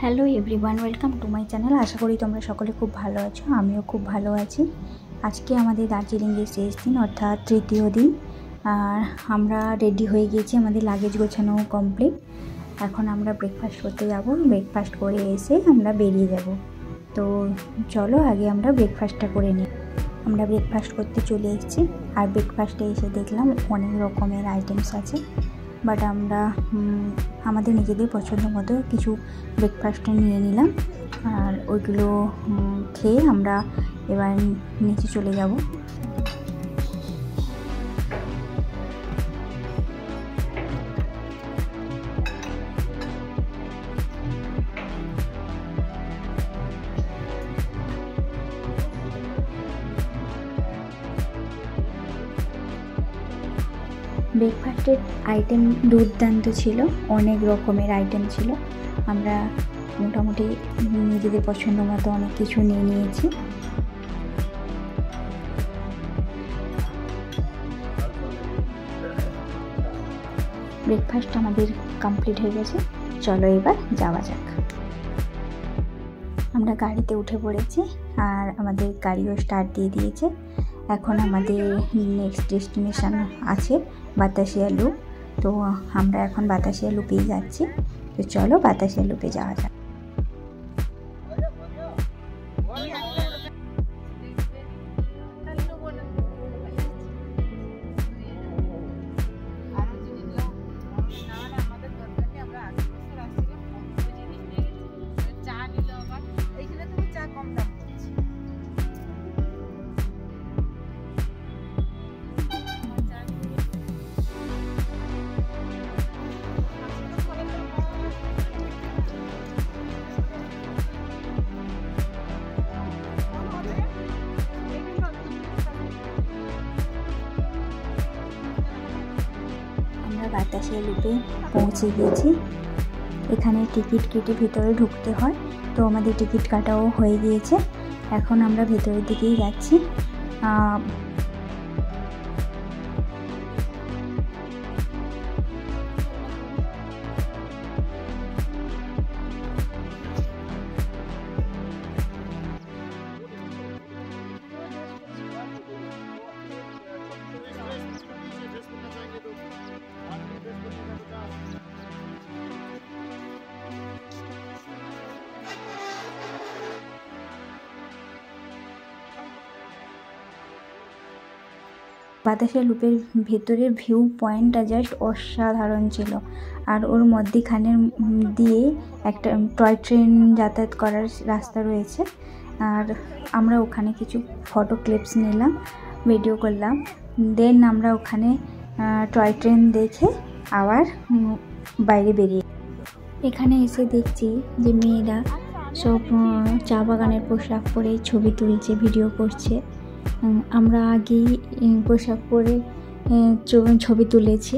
Hello everyone, welcome to my channel. আশা করি তোমরা সকলে খুব ভালো আছো, আমিও খুব ভালো আছি। আজকে আমাদের দার্জিলিংয়ের শেষ দিন, অর্থাৎ তৃতীয় দিন। আর আমরা রেডি হয়ে গেছি, আমাদের লাগেজ গোছানো কমপ্লিট। এখন আমরা ব্রেকফাস্ট করতে যাব, ব্রেকফাস্ট করে এসে আমরা বেরিয়ে যাব। তো চলো আগে আমরা ব্রেকফাস্টটা করে নিই। আমরা ব্রেকফাস্ট করতে চলে এসেছি, আর ব্রেকফাস্টে এসে দেখলাম অনেক রকমের আইটেমস আছে, বাট আমরা আমাদের নিজেদের পছন্দ মতো কিছু ব্রেকফাস্টে নিয়ে নিলাম। আর ওইগুলো খেয়ে আমরা এবার নিচে চলে যাব। ব্রেকফাস্টের আইটেম দুর্দান্ত ছিল, অনেক রকমের আইটেম ছিল। আমরা মোটামুটি নিজেদের পছন্দ মতো অনেক কিছু নিয়ে নিয়েছি। ব্রেকফাস্ট আমাদের কমপ্লিট হয়ে গেছে, চলো এবার যাওয়া যাক। আমরা গাড়িতে উঠে পড়েছি, আর আমাদের গাড়িও স্টার্ট দিয়ে দিয়েছে। এখন আমাদের নেক্সট ডেস্টিনেশন আছে বাতাসিয়া লুপ। তো আমরা এখন বাতাসিয়া লুপেই যাচ্ছি। তো চলো বাতাসিয়া লুপে যাওয়া যাক। বাতাসিয়া লুপে পৌঁছে গিয়েছি। এখানে টিকিট কেটে ভেতরে ঢুকতে হয়, তো আমাদের টিকিট কাটাও হয়ে গিয়েছে। এখন আমরা ভেতরের দিকেই যাচ্ছি। বাতাসিয়া লুপের ভেতরের ভিউ পয়েন্টটা জাস্ট অসাধারণ ছিল। আর ওর মধ্যেখানের দিয়ে একটা টয় ট্রেন যাতায়াত করার রাস্তা রয়েছে। আর আমরা ওখানে কিছু ফটো ক্লিপস নিলাম, ভিডিও করলাম। দেন আমরা ওখানে টয় ট্রেন দেখে আবার বাইরে বেরিয়ে। এখানে এসে দেখছি যে মেয়েরা সব চা বাগানের পোশাক পরে ছবি তুলছে, ভিডিও করছে। আমরা আগেই পোশাক পরে ছবি তুলেছি।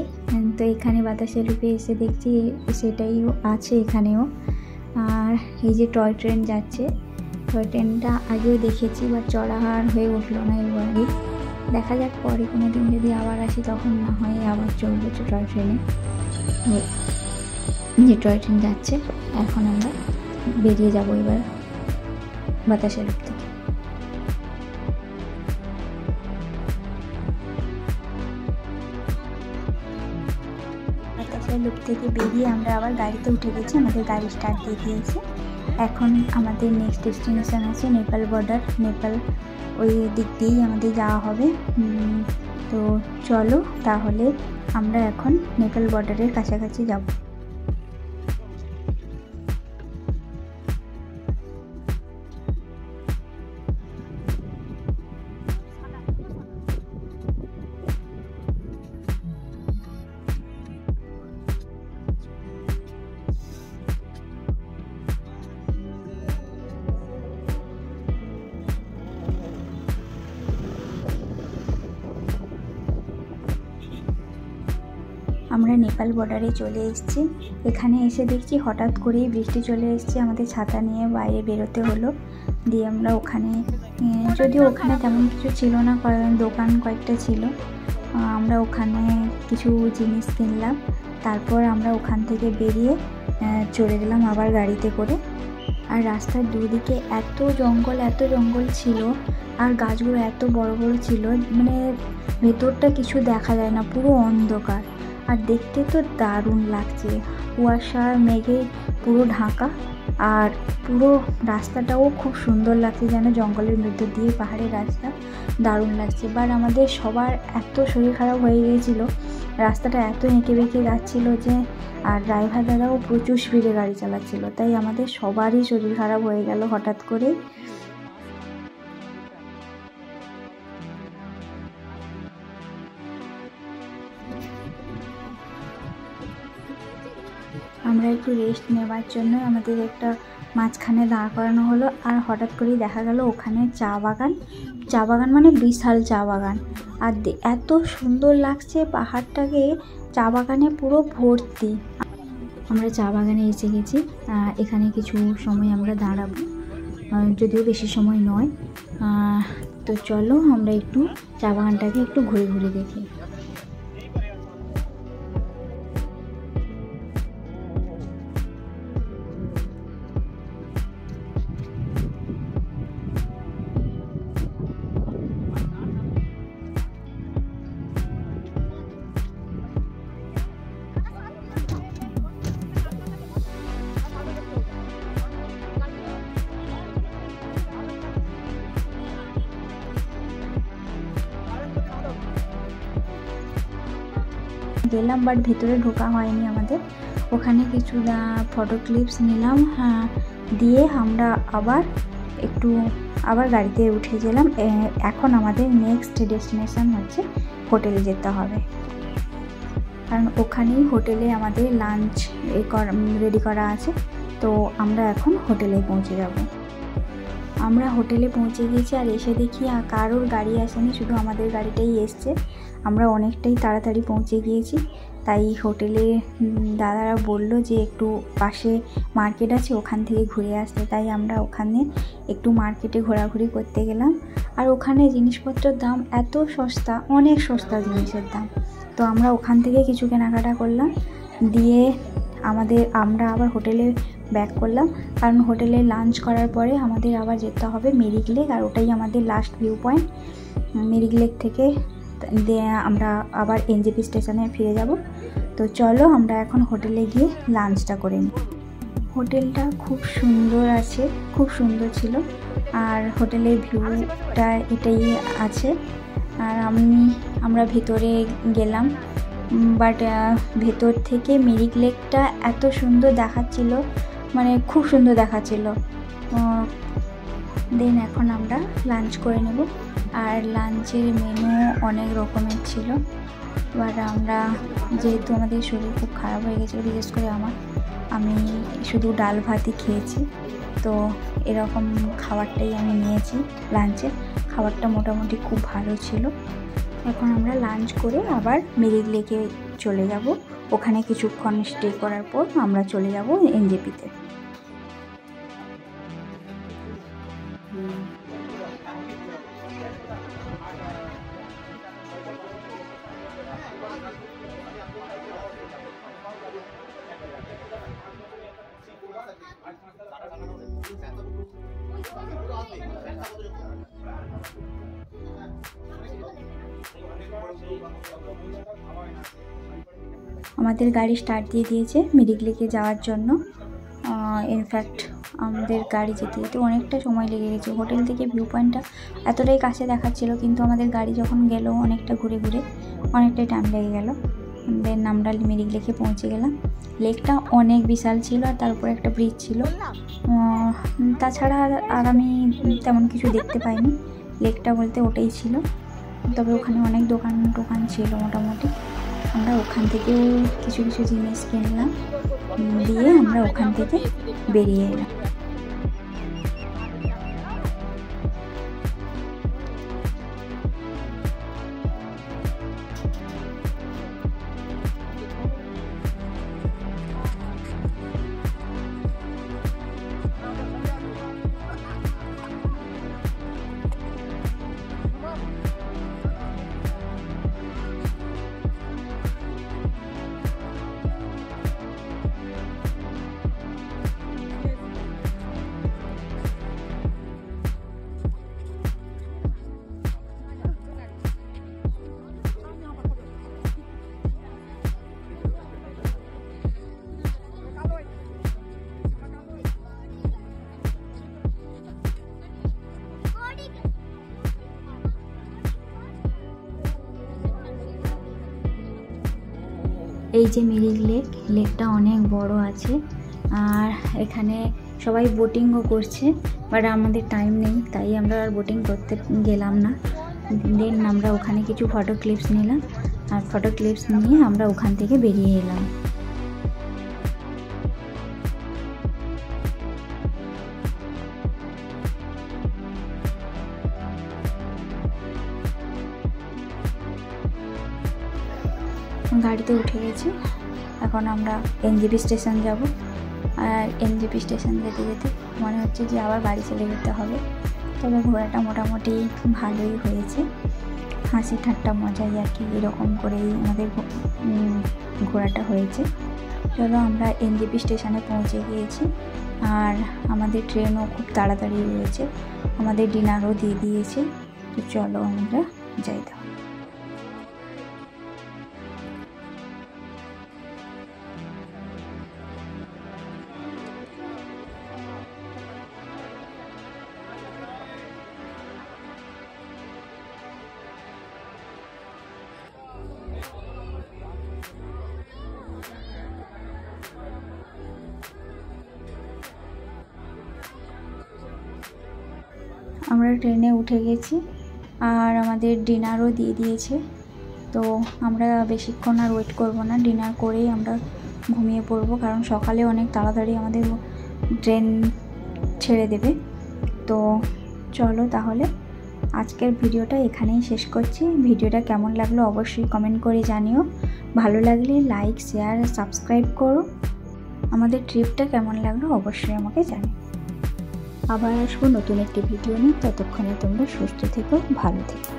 তো এখানে বাতাসিয়া লুপে এসে দেখছি সেটাই আছে এখানেও। আর এই যে টয় ট্রেন যাচ্ছে, টয় ট্রেনটা আগেও দেখেছি, বাট চড়া আর হয়ে উঠলো না এবারে। দেখা যাক পরে কোনো দিন যদি আবার আসি তখন না হয় আবার চলবে টয় ট্রেনে। যে টয় ট্রেন যাচ্ছে, এখন আমরা বেরিয়ে যাব এবার বাতাসিয়া লুপ থেকে। বাতাসিয়া লুপ থেকে বেরিয়ে আমরা আবার গাড়িতে উঠে গেছি, আমাদের গাড়ি স্টার্ট দিয়ে দিয়েছে। এখন আমাদের নেক্সট ডেস্টিনেশন আছে নেপাল বর্ডার। নেপাল ওই দিক দিয়েই আমাদের যাওয়া হবে। তো চলো তাহলে আমরা এখন নেপাল বর্ডারের কাছাকাছি যাব। আমরা নেপাল বর্ডারে চলে এসেছি। এখানে এসে দেখছি হঠাৎ করেই বৃষ্টি চলে এসেছে, আমাদের ছাতা নিয়ে বাইরে বেরোতে হলো। দিয়ে আমরা ওখানে, যদিও ওখানে তেমন কিছু ছিল না, কারণ দোকান কয়েকটা ছিল, আমরা ওখানে কিছু জিনিস কিনলাম, তারপর আমরা ওখান থেকে বেরিয়ে চলে গেলাম আবার গাড়িতে করে। আর রাস্তার দুদিকে এত জঙ্গল ছিল, আর গাছগুলো এত বড় বড় ছিল, মানে ভেতরটা কিছু দেখা যায় না, পুরো অন্ধকার। আর দেখতে তো দারুণ লাগছে, কুয়াশা মেঘে পুরো ঢাকা, আর পুরো রাস্তাটাও খুব সুন্দর লাগছে, যেন জঙ্গলের মধ্যে দিয়ে পাহাড়ের রাস্তা, দারুণ লাগছে। বাট আমাদের সবার এত শরীর খারাপ হয়ে গিয়েছিল, রাস্তাটা এত এঁকে বেঁকে যাচ্ছিল যে, আর ড্রাইভার দাদাও প্রচুর স্পিডে গাড়ি চালাচ্ছিল, তাই আমাদের সবারই শরীর খারাপ হয়ে গেল হঠাৎ করে। আমরা একটু রেস্ট নেওয়ার জন্য আমাদের একটা মাঝখানে দাঁড় করানো হলো, আর হঠাৎ করেই দেখা গেল ওখানে চা বাগান মানে বিশাল চা বাগান, আর এত সুন্দর লাগছে পাহাড়টাকে, চা বাগানে পুরো ভর্তি। আমরা চা বাগানে এসে গেছি, এখানে কিছু সময় আমরা দাঁড়াবো, যদিও বেশি সময় নয়। তো চলো আমরা একটু চা বাগানটাকে একটু ঘুরে ঘুরে দেখি। গেলাম, বাট ভেতরে ঢোকা হয়নি আমাদের। ওখানে কিছু ফটো ক্লিপস নিলাম, দিয়ে আমরা আবার গাড়িতে উঠে গেলাম। এখন আমাদের নেক্সট ডেস্টিনেশন হচ্ছে হোটেলে যেতে হবে, কারণ ওখানেই হোটেলে আমাদের লাঞ্চ রেডি করা আছে। তো আমরা এখন হোটেলে পৌঁছে যাব। আমরা হোটেলে পৌঁছে গিয়েছি, আর এসে দেখি কারোর গাড়ি আসেনি, শুধু আমাদের গাড়িটাই এসছে। আমরা অনেকটাই তাড়াতাড়ি পৌঁছে গিয়েছি, তাই হোটেলে দাদারা বলল যে একটু পাশে মার্কেট আছে, ওখান থেকে ঘুরে আসতে। তাই আমরা ওখানে একটু মার্কেটে ঘোরাঘুরি করতে গেলাম। আর ওখানে জিনিসপত্রের দাম এত সস্তা, অনেক সস্তা জিনিসের দাম। তো আমরা ওখান থেকে কিছু কেনাকাটা করলাম, দিয়ে আমরা আবার হোটেলে ব্যাক করলাম, কারণ হোটেলে লাঞ্চ করার পরে আমাদের আবার যেতে হবে মিরিক লেক, আর ওটাই আমাদের last view point. Mirik lake থেকে আমরা আবার এনজেপি স্টেশনে ফিরে যাব। তো চলো আমরা এখন হোটেলে গিয়ে লাঞ্চটা করে নিই। হোটেলটা খুব সুন্দর আছে, খুব সুন্দর ছিল, আর হোটেলের ভিউটা এটাই আছে। আর আমরা ভেতরে গেলাম, বাট ভেতর থেকে মিরিক লেকটা এত সুন্দর দেখাচ্ছিল, মানে খুব সুন্দর দেখাচ্ছিল। দেন এখন আমরা লাঞ্চ করে নেব, আর লাঞ্চের মেনু অনেক রকমের ছিল। বাট আমরা যেহেতু আমাদের শরীর খুব খারাপ হয়ে গেছিলো, বিশেষ করে আমি শুধু ডাল ভাতই খেয়েছি, তো এরকম খাবারটাই আমি নিয়েছি লাঞ্চে। খাবারটা মোটামুটি খুব ভালো ছিল। এখন আমরা লাঞ্চ করে আবার মিরিক লেকে চলে যাব। ওখানে কিছুক্ষণ স্টে করার পর আমরা চলে যাব এনজেপিতে। আমাদের গাড়ি স্টার্ট দিয়ে দিয়েছে মিরিক লেকে যাওয়ার জন্য। ইনফ্যাক্ট আমাদের গাড়ি যেতে যেতে অনেকটা সময় লেগে গেছে। হোটেল থেকে ভিউ পয়েন্টটা এতটাই কাছে দেখাচ্ছিল, কিন্তু আমাদের গাড়ি যখন গেল অনেকটা ঘুরে অনেকটাই টাইম লেগে গেল। দেন আমরা মিরিক লেকে পৌঁছে গেলাম। লেকটা অনেক বিশাল ছিল, আর তার উপরে একটা ব্রিজ ছিল। তাছাড়া আর আমি তেমন কিছু দেখতে পাইনি। লেকটা বলতে ওটাই ছিল, তবে ওখানে অনেক দোকান ছিল মোটামুটি। আমরা ওখান থেকেও কিছু জিনিস কিনলাম, দিয়ে আমরা ওখান থেকে বেরিয়ে এলাম। এই যে মিরিক লেক, লেকটা অনেক বড় আছে। আর এখানে সবাই বোটিংও করছে, বাট আমাদের টাইম নেই, তাই আমরা আর বোটিং করতে গেলাম না। দেন আমরা ওখানে কিছু ফটো ক্লিপস নিলাম, আর ফটো ক্লিপস নিয়ে আমরা ওখান থেকে বেরিয়ে এলাম। গাড়িতে উঠে গেছি, এখন আমরা এনজেপি স্টেশন যাব। আর এনজেপি স্টেশন যেতে যেতে মনে হচ্ছে যে আবার বাড়ি চলে যেতে হবে। তবে ঘোরাটা মোটামুটি ভালোই হয়েছে, হাসি ঠাট্টা মজাই আর কি, এরকম করেই আমাদের ঘোরাটা হয়েছে। চলো, আমরা এনজেপি স্টেশনে পৌঁছে গিয়েছি, আর আমাদের ট্রেনও খুব তাড়াতাড়ি রয়েছে, আমাদের ডিনারও দিয়ে দিয়েছে। তো চলো আমরা যাই। দাও আমরা ট্রেনে উঠে গেছি, আর আমাদের ডিনারও দিয়ে দিয়েছে। তো আমরা বেশিক্ষণ আর ওয়েট করব না, ডিনার করেই আমরা ঘুমিয়ে পড়বো, কারণ সকালে অনেক তাড়াতাড়ি আমাদের ট্রেন ছেড়ে দেবে। তো চলো তাহলে আজকের ভিডিওটা এখানেই শেষ করছি। ভিডিওটা কেমন লাগলো অবশ্যই কমেন্ট করে জানিও, ভালো লাগলে লাইক, শেয়ার, সাবস্ক্রাইব করো। আমাদের ট্রিপটা কেমন লাগলো অবশ্যই আমাকে জানিও। আবার আসবো নতুন একটি ভিডিও নিয়ে, ততক্ষণে তোমরা সুস্থ থেকো, ভালো থেকো।